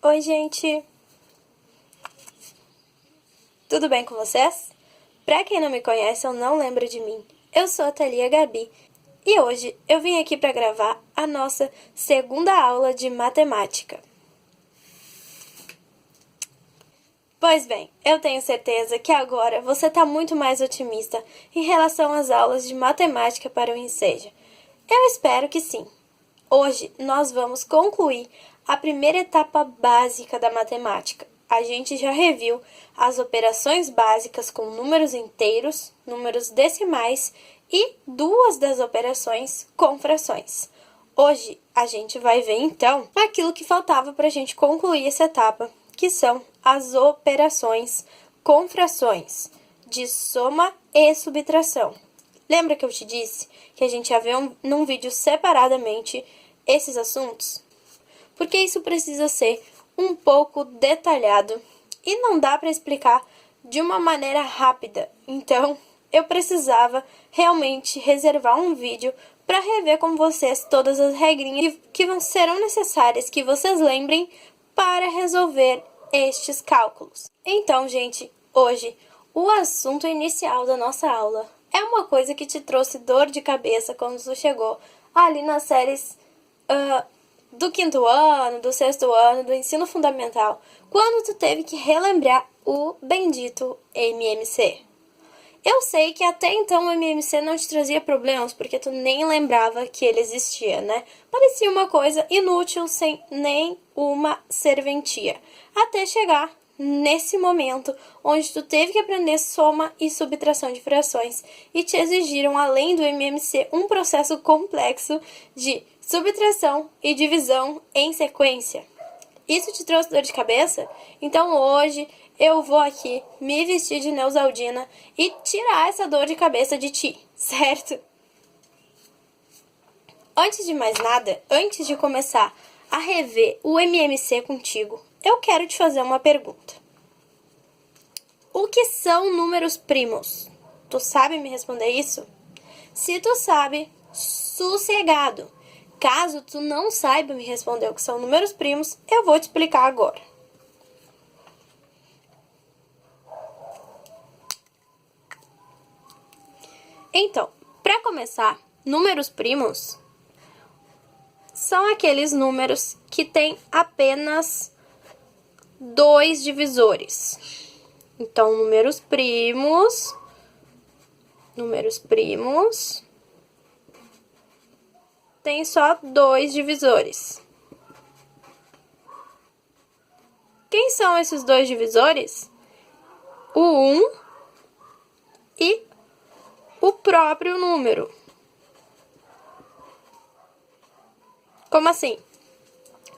Oi, gente! Tudo bem com vocês? Pra quem não me conhece ou não lembra de mim, eu sou a Thalia Gabi e hoje eu vim aqui para gravar a nossa segunda aula de matemática. Pois bem, eu tenho certeza que agora você está muito mais otimista em relação às aulas de matemática para o Enseja. Eu espero que sim. Hoje nós vamos concluir a primeira etapa básica da matemática. A gente já reviu as operações básicas com números inteiros, números decimais e duas das operações com frações. Hoje a gente vai ver então aquilo que faltava para a gente concluir essa etapa, que são as operações com frações de soma e subtração. Lembra que eu te disse que a gente ia ver num vídeo separadamente esses assuntos? Porque isso precisa ser um pouco detalhado e não dá para explicar de uma maneira rápida. Então, eu precisava realmente reservar um vídeo para rever com vocês todas as regrinhas que serão necessárias que vocês lembrem para resolver estes cálculos. Então, gente, hoje o assunto inicial da nossa aula é uma coisa que te trouxe dor de cabeça quando tu chegou ali nas séries do 5º ano, do 6º ano, do ensino fundamental, quando tu teve que relembrar o bendito MMC. Eu sei que até então o MMC não te trazia problemas, porque tu nem lembrava que ele existia, né? Parecia uma coisa inútil, sem nem uma serventia. Até chegar nesse momento, onde tu teve que aprender soma e subtração de frações, e te exigiram, além do MMC, um processo complexo de subtração e divisão em sequência. Isso te trouxe dor de cabeça? Então hoje eu vou aqui me vestir de Neusaldina e tirar essa dor de cabeça de ti, certo? Antes de mais nada, antes de começar a rever o MMC contigo, eu quero te fazer uma pergunta. O que são números primos? Tu sabe me responder isso? Se tu sabe, sossegado. Caso tu não saiba me responder o que são números primos, eu vou te explicar agora. Então, para começar, números primos são aqueles números que têm apenas 2 divisores. Então, números primos tem só 2 divisores. Quem são esses 2 divisores? O 1 e o próprio número. Como assim?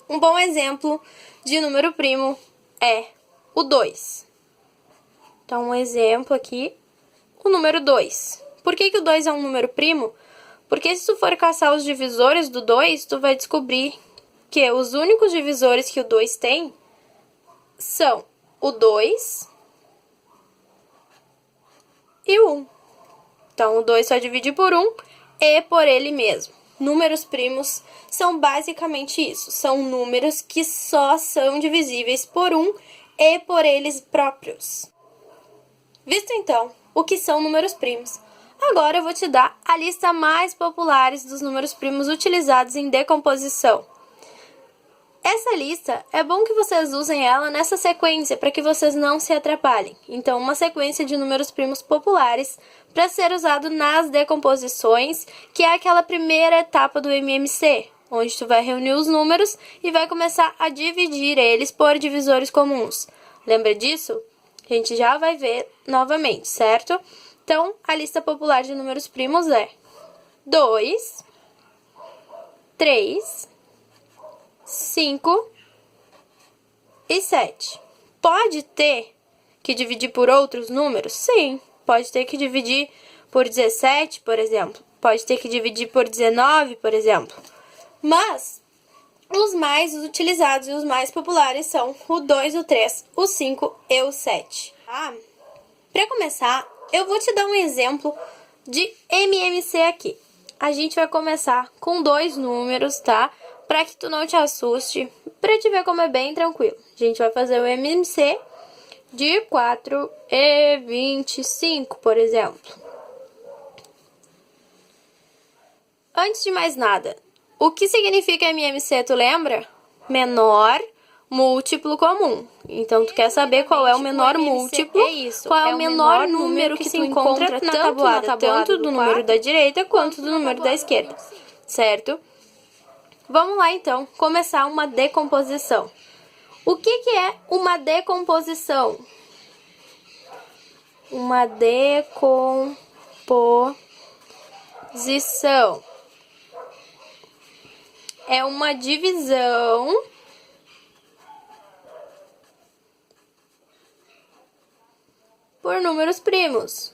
Um bom exemplo de número primo é o 2. Então, um exemplo aqui, o número 2. Por que o 2 é um número primo? Porque se tu for caçar os divisores do 2, tu vai descobrir que os únicos divisores que o 2 tem são o 2 e o 1. Então, o 2 só divide por 1 e por ele mesmo. Números primos são basicamente isso. São números que só são divisíveis por 1 e por eles próprios. Visto então o que são números primos, agora eu vou te dar a lista mais populares dos números primos utilizados em decomposição. Essa lista, é bom que vocês usem ela nessa sequência para que vocês não se atrapalhem. Então, uma sequência de números primos populares para ser usado nas decomposições, que é aquela primeira etapa do MMC, onde tu vai reunir os números e vai começar a dividir eles por divisores comuns. Lembra disso? A gente já vai ver novamente, certo? Então, a lista popular de números primos é 2, 3, 5 e 7. Pode ter que dividir por outros números? Sim, pode ter que dividir por 17, por exemplo. Pode ter que dividir por 19, por exemplo. Mas os mais utilizados e os mais populares são o 2, o 3, o 5 e o 7. Para começar, eu vou te dar um exemplo de MMC aqui. A gente vai começar com 2 números, tá? Pra que tu não te assuste, pra te ver como é bem tranquilo. A gente vai fazer o MMC de 4 e 25, por exemplo. Antes de mais nada, o que significa MMC, tu lembra? Menor múltiplo comum. Então, tu quer saber qual é o menor múltiplo, qual é o menor número que se encontra na tabuada, tanto do número da direita quanto do número da esquerda, certo? Vamos lá, então, começar uma decomposição. O que é uma decomposição? Uma decomposição é uma divisão por números primos,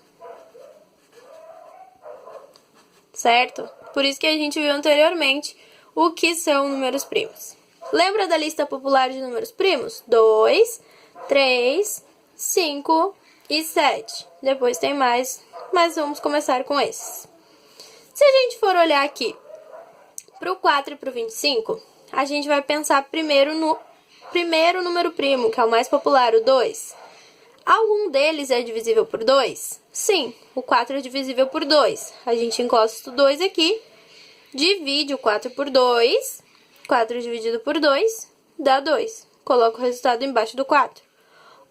certo? Por isso que a gente viu anteriormente o que são números primos. Lembra da lista popular de números primos? 2, 3, 5 e 7. Depois tem mais, mas vamos começar com esses. Se a gente for olhar aqui para o 4 e para o 25, a gente vai pensar primeiro no primeiro número primo, que é o mais popular, o 2. Algum deles é divisível por 2? Sim, o 4 é divisível por 2. A gente encosta o 2 aqui, divide o 4 por 2. 4 dividido por 2 dá 2. Coloca o resultado embaixo do 4.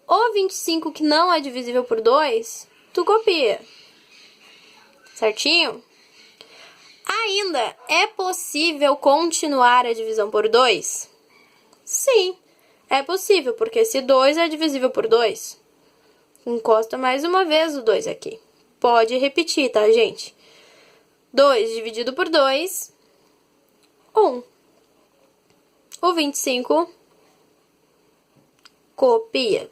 O 25, que não é divisível por 2, tu copia. Certinho? Ainda é possível continuar a divisão por 2? Sim, é possível, porque esse 2 é divisível por 2. Encosta mais uma vez o 2 aqui. Pode repetir, tá, gente? 2 dividido por 2, 1. O 25 copia.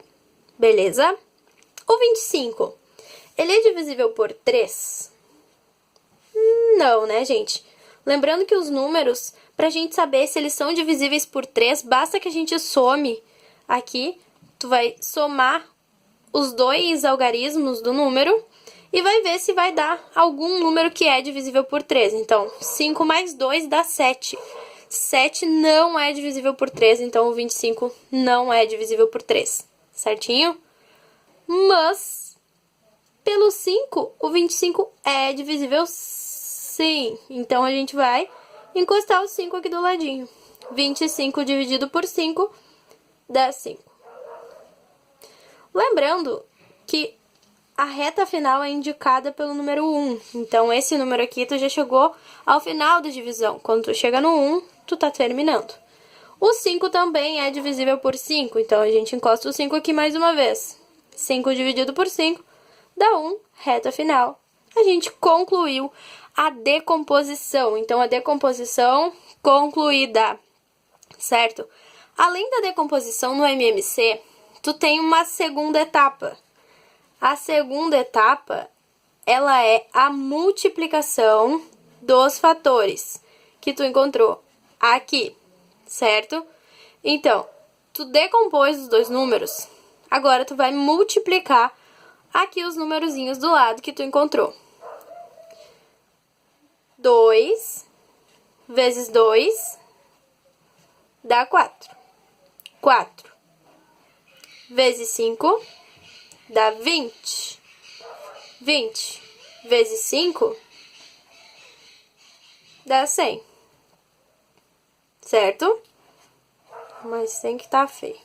Beleza? O 25, ele é divisível por 3? Não, né, gente? Lembrando que os números, pra gente saber se eles são divisíveis por 3, basta que a gente some aqui. Tu vai somar os dois algarismos do número e vai ver se vai dar algum número que é divisível por 3. Então, 5 mais 2 dá 7. 7 não é divisível por 3, então o 25 não é divisível por 3. Certinho? Mas, pelo 5, o 25 é divisível sim. Então, a gente vai encostar o 5 aqui do ladinho. 25 dividido por 5 dá 5. Lembrando que a reta final é indicada pelo número 1. Então, esse número aqui, tu já chegou ao final da divisão. Quando tu chega no 1, tu tá terminando. O 5 também é divisível por 5. Então, a gente encosta o 5 aqui mais uma vez. 5 dividido por 5 dá 1, reta final. A gente concluiu a decomposição. Então, a decomposição concluída, certo? Além da decomposição no MMC, tu tem uma segunda etapa. A segunda etapa, ela é a multiplicação dos fatores que tu encontrou aqui, certo? Então, tu decompôs os dois números, agora tu vai multiplicar aqui os numerozinhos do lado que tu encontrou. 2 vezes 2 dá 4. 4 vezes 5 dá 20. 20 vezes 5 dá 100. Certo? Mas tem que estar feio.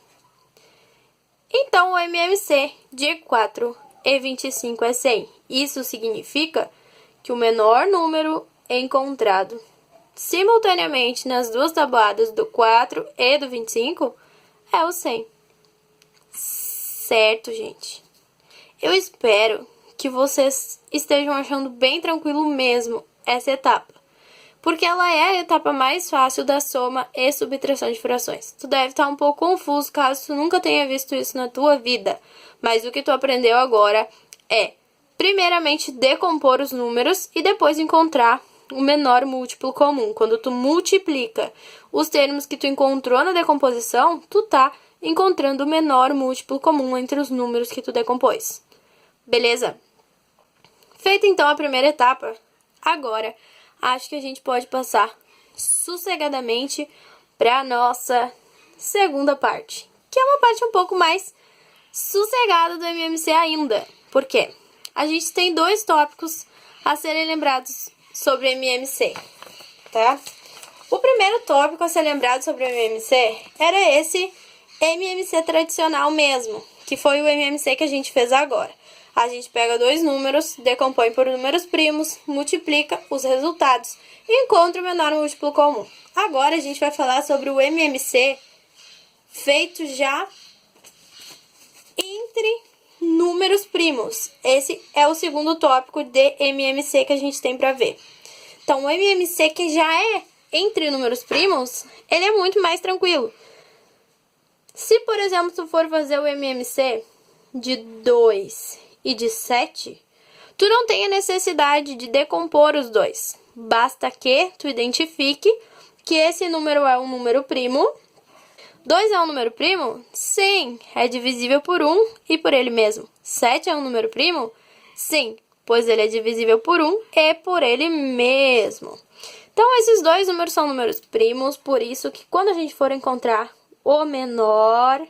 Então, o MMC de 4 e 25 é 100. Isso significa que o menor número encontrado simultaneamente nas duas tabuadas do 4 e do 25 é o 100. Certo, gente? Eu espero que vocês estejam achando bem tranquilo mesmo essa etapa, porque ela é a etapa mais fácil da soma e subtração de frações. Tu deve estar um pouco confuso caso tu nunca tenha visto isso na tua vida, mas o que tu aprendeu agora é, primeiramente, decompor os números e depois encontrar o menor múltiplo comum. Quando tu multiplica os termos que tu encontrou na decomposição, tu tá encontrando o menor múltiplo comum entre os números que tu decompôs. Beleza? Feita então a primeira etapa, agora acho que a gente pode passar sossegadamente para a nossa segunda parte, que é uma parte um pouco mais sossegada do MMC ainda. Por quê? A gente tem 2 tópicos a serem lembrados sobre MMC, tá? O primeiro tópico a ser lembrado sobre o MMC era esse MMC tradicional mesmo, que foi o MMC que a gente fez agora. A gente pega 2 números, decompõe por números primos, multiplica os resultados e encontra o menor múltiplo comum. Agora a gente vai falar sobre o MMC feito já entre números primos. Esse é o segundo tópico de MMC que a gente tem para ver. Então, o MMC que já é entre números primos, ele é muito mais tranquilo. Se, por exemplo, tu for fazer o MMC de 2 e de 7, tu não tem a necessidade de decompor os dois. Basta que tu identifique que esse número é um número primo. 2 é um número primo? Sim, é divisível por 1 e por ele mesmo. 7 é um número primo? Sim, pois ele é divisível por 1 e por ele mesmo. Então, esses 2 números são números primos, por isso que quando a gente for encontrar o menor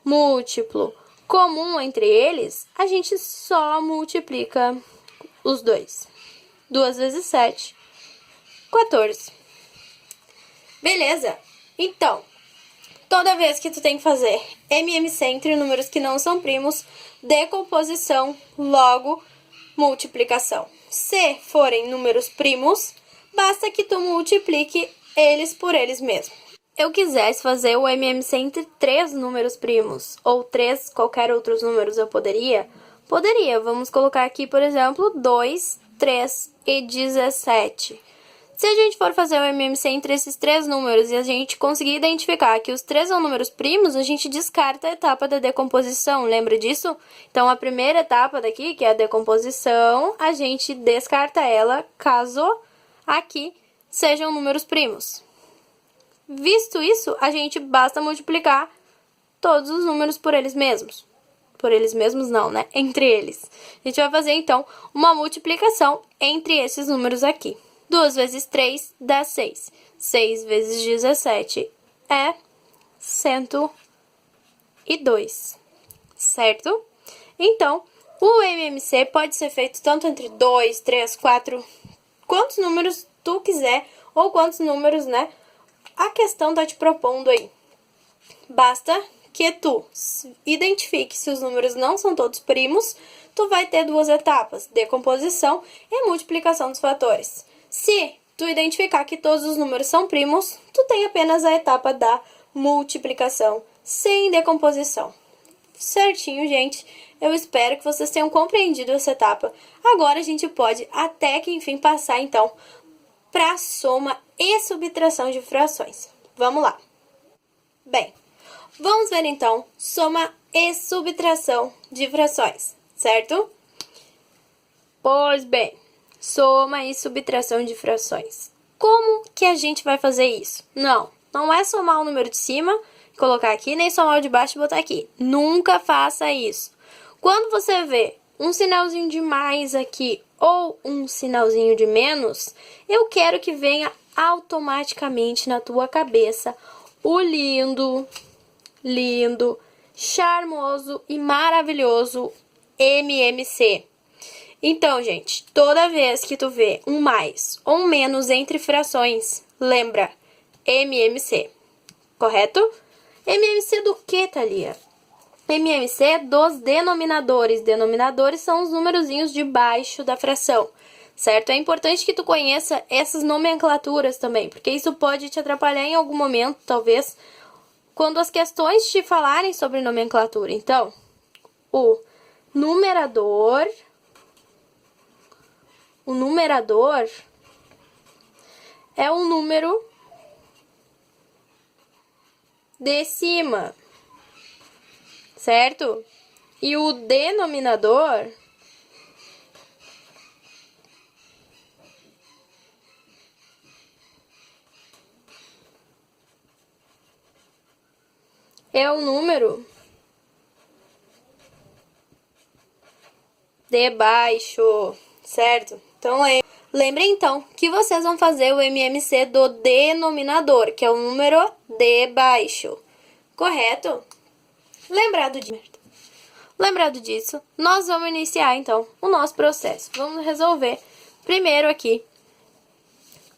múltiplo comum entre eles, a gente só multiplica os dois. 2 vezes 7, 14. Beleza? Então, toda vez que tu tem que fazer MMC entre números que não são primos, decomposição, logo multiplicação. Se forem números primos, basta que tu multiplique eles por eles mesmos. Eu quisesse fazer o MMC entre 3 números primos, ou 3 qualquer outros números, eu poderia? Poderia. Vamos colocar aqui, por exemplo, 2, 3 e 17. Se a gente for fazer o MMC entre esses 3 números e a gente conseguir identificar que os 3 são números primos, a gente descarta a etapa da decomposição, lembra disso? Então, a primeira etapa daqui, que é a decomposição, a gente descarta ela caso aqui sejam números primos. Visto isso, a gente basta multiplicar todos os números por eles mesmos. Por eles mesmos não, né? Entre eles. A gente vai fazer, então, uma multiplicação entre esses números aqui. 2 vezes 3 dá 6. 6 vezes 17 é 102. Certo? Então, o MMC pode ser feito tanto entre 2, 3, 4, quantos números tu quiser, ou quantos números, né, a questão tá te propondo aí. Basta que tu identifique se os números não são todos primos, tu vai ter 2 etapas, decomposição e multiplicação dos fatores. Se tu identificar que todos os números são primos, tu tem apenas a etapa da multiplicação, sem decomposição. Certinho, gente? Eu espero que vocês tenham compreendido essa etapa. Agora a gente pode, até que enfim, passar então para a soma e subtração de frações. Vamos lá. Bem, vamos ver então soma e subtração de frações, certo? Pois bem, soma e subtração de frações. Como que a gente vai fazer isso? Não é somar o número de cima, colocar aqui, nem somar o de baixo e botar aqui. Nunca faça isso. Quando você vê um sinalzinho de mais aqui ou um sinalzinho de menos, eu quero que venha automaticamente na tua cabeça o lindo, charmoso e maravilhoso MMC. Então, gente, toda vez que tu vê um mais ou um menos entre frações, lembra MMC, correto? MMC do que, Thalia? MMC dos denominadores. Denominadores são os numerozinhos debaixo da fração, certo? É importante que tu conheça essas nomenclaturas também, porque isso pode te atrapalhar em algum momento, talvez, quando as questões te falarem sobre nomenclatura. Então, o numerador é o número de cima, certo? E o denominador é o número de baixo, certo? Então, Lembrem, então, que vocês vão fazer o MMC do denominador, que é o número de baixo. Correto? Lembrado disso, nós vamos iniciar, então, o nosso processo. Vamos resolver primeiro aqui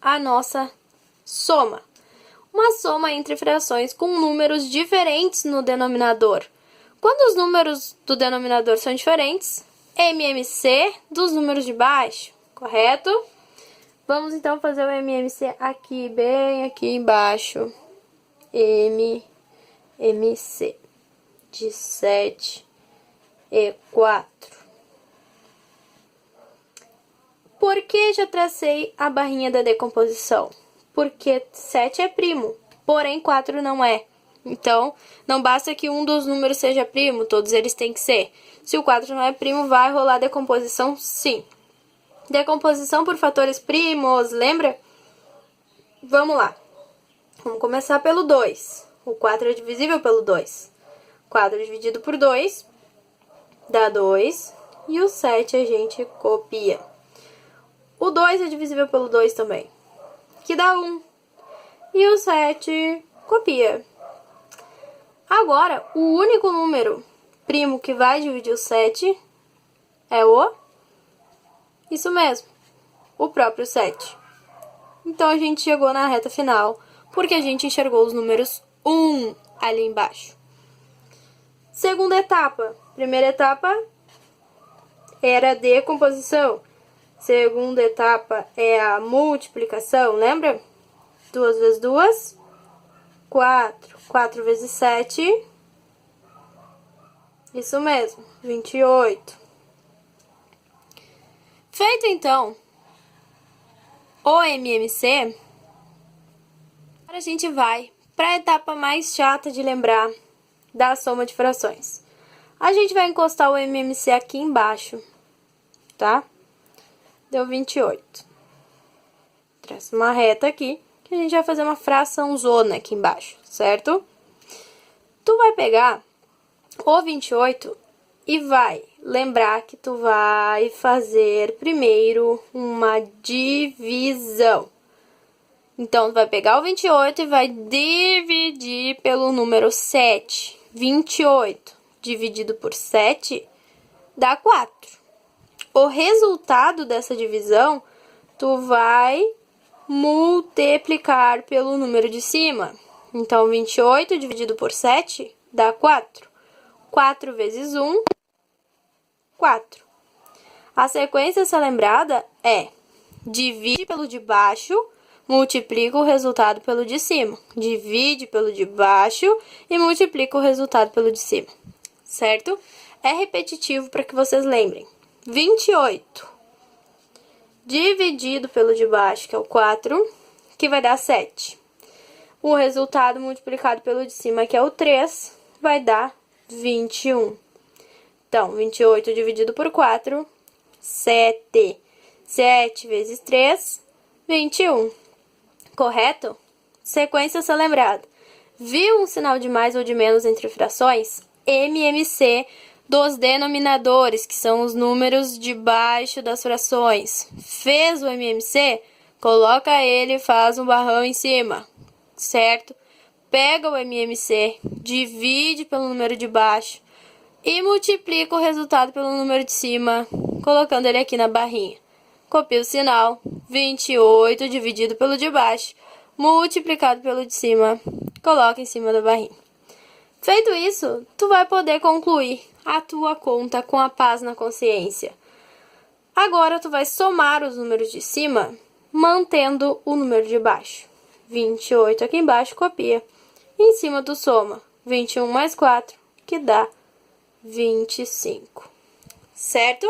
a nossa soma. Uma soma entre frações com números diferentes no denominador. Quando os números do denominador são diferentes, MMC dos números de baixo, correto? Vamos então fazer o MMC aqui, bem aqui embaixo. MMC de 7 e 4. Por que já tracei a barrinha da decomposição? Porque 7 é primo, porém 4 não é. Então, não basta que um dos números seja primo, todos eles têm que ser. Se o 4 não é primo, vai rolar decomposição sim. Decomposição por fatores primos, lembra? Vamos lá. Vamos começar pelo 2. O 4 é divisível pelo 2. 4 dividido por 2 dá 2. E o 7 a gente copia. O 2 é divisível pelo 2 também, que dá 1. E o 7 copia. Agora, o único número primo que vai dividir o 7 é o... Isso mesmo, o próprio 7. Então, a gente chegou na reta final, porque a gente enxergou os números 1 ali embaixo. Segunda etapa. Primeira etapa era a decomposição. Segunda etapa é a multiplicação, lembra? 2 vezes 2, 4. 4 vezes 7, isso mesmo, 28. Feito, então, o MMC, agora a gente vai para a etapa mais chata de lembrar da soma de frações. A gente vai encostar o MMC aqui embaixo, tá? Deu 28. Traça uma reta aqui, que a gente vai fazer uma fraçãozona aqui embaixo, certo? Tu vai pegar o 28 e vai lembrar que tu vai fazer primeiro uma divisão. Então, tu vai pegar o 28 e vai dividir pelo número 7. 28 dividido por 7 dá 4. O resultado dessa divisão, tu vai multiplicar pelo número de cima. Então, 28 dividido por 7 dá 4. 4 vezes 1, 4. A sequência a ser lembrada é: divide pelo de baixo, multiplica o resultado pelo de cima. Divide pelo de baixo e multiplica o resultado pelo de cima. Certo? É repetitivo para que vocês lembrem. 28 dividido pelo de baixo, que é o 4, que vai dar 7. O resultado multiplicado pelo de cima, que é o 3, vai dar 21. Então, 28 dividido por 4, 7. 7 vezes 3, 21. Correto? Sequência a ser lembrada. Viu um sinal de mais ou de menos entre frações? MMC dos denominadores, que são os números de baixo das frações. Fez o MMC? Coloca ele e faz um barrão em cima, certo? Pega o MMC, divide pelo número de baixo e multiplica o resultado pelo número de cima, colocando ele aqui na barrinha. Copia o sinal, 28 dividido pelo de baixo, multiplicado pelo de cima, coloca em cima da barrinha. Feito isso, tu vai poder concluir a tua conta com a paz na consciência. Agora, tu vai somar os números de cima, mantendo o número de baixo. 28 aqui embaixo, copia. Em cima tu soma 21 mais 4, que dá 25. Certo?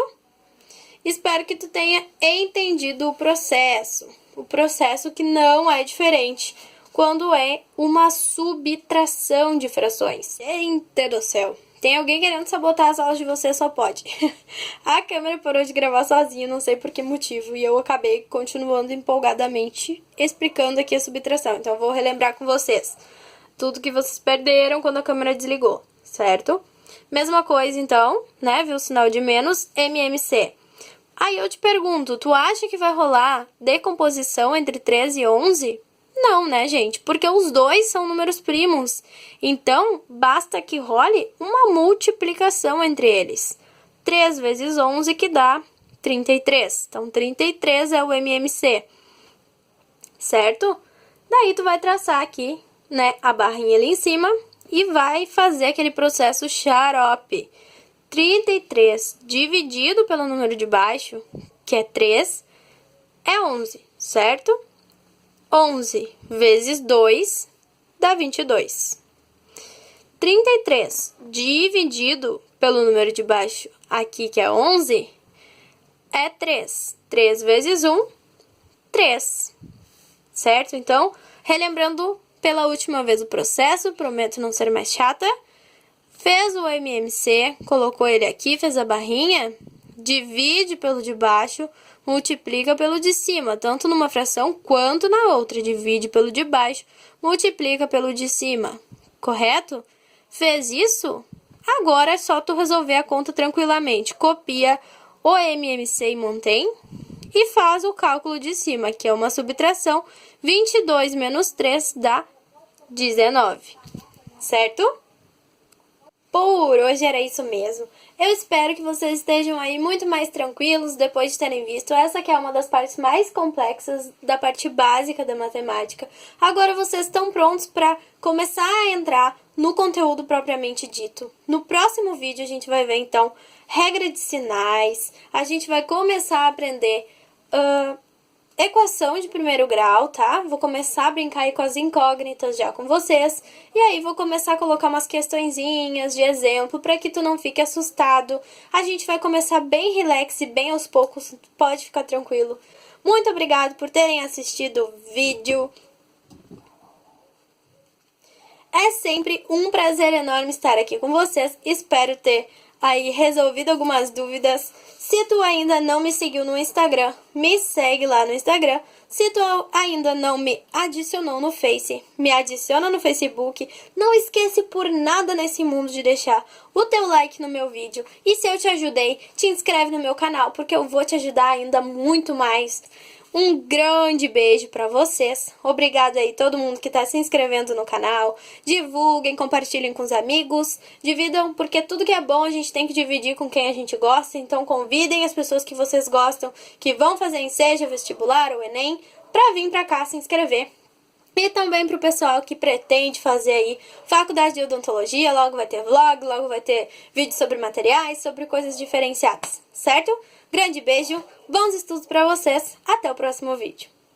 Espero que tu tenha entendido o processo. O processo que não é diferente quando é uma subtração de frações. Eita do céu! Tem alguém querendo sabotar as aulas de vocês, só pode. A câmera parou de gravar sozinha, não sei por que motivo, e eu acabei continuando empolgadamente explicando aqui a subtração. Então, eu vou relembrar com vocês tudo que vocês perderam quando a câmera desligou, certo? Mesma coisa, então, né? Viu o sinal de menos, MMC. Aí eu te pergunto, tu acha que vai rolar decomposição entre 3 e 11? Não, né, gente? Porque os dois são números primos. Então, basta que role uma multiplicação entre eles. 3 vezes 11 que dá 33. Então, 33 é o MMC. Certo? Daí, tu vai traçar aqui, né, a barrinha ali em cima e vai fazer aquele processo xarope. 33 dividido pelo número de baixo, que é 3, é 11, certo? 11 vezes 2 dá 22. 33 dividido pelo número de baixo, aqui que é 11, é 3. 3 vezes 1, 3. Certo? Então, relembrando pela última vez o processo, prometo não ser mais chata. Fez o MMC, colocou ele aqui, fez a barrinha, divide pelo de baixo, multiplica pelo de cima, tanto numa fração quanto na outra. Divide pelo de baixo, multiplica pelo de cima, correto? Fez isso? Agora é só tu resolver a conta tranquilamente. Copia o MMC e mantém e faz o cálculo de cima, que é uma subtração. 22 menos 3 dá 19, certo? Por hoje era isso mesmo. Eu espero que vocês estejam aí muito mais tranquilos depois de terem visto essa que é uma das partes mais complexas da parte básica da matemática. Agora vocês estão prontos para começar a entrar no conteúdo propriamente dito. No próximo vídeo a gente vai ver então regra de sinais, a gente vai começar a aprender equação de primeiro grau, tá? Vou começar a brincar aí com as incógnitas já com vocês. E aí vou começar a colocar umas questõezinhas de exemplo para que tu não fique assustado. A gente vai começar bem relax e bem aos poucos, pode ficar tranquilo. Muito obrigado por terem assistido o vídeo. É sempre um prazer enorme estar aqui com vocês. Espero ter aí resolvido algumas dúvidas. Se tu ainda não me seguiu no Instagram, me segue lá no Instagram. Se tu ainda não me adicionou no Face, me adiciona no Facebook. Não esquece por nada nesse mundo de deixar o teu like no meu vídeo. E se eu te ajudei, te inscreve no meu canal, porque eu vou te ajudar ainda muito mais. Um grande beijo pra vocês. Obrigada aí todo mundo que tá se inscrevendo no canal. Divulguem, compartilhem com os amigos. Dividam, porque tudo que é bom a gente tem que dividir com quem a gente gosta. Então convidem as pessoas que vocês gostam, que vão fazer Enseja, vestibular ou Enem, pra vir pra cá se inscrever. E também pro pessoal que pretende fazer aí faculdade de odontologia. Logo vai ter vlog, logo vai ter vídeo sobre materiais, sobre coisas diferenciadas, certo? Grande beijo, bons estudos para vocês, até o próximo vídeo.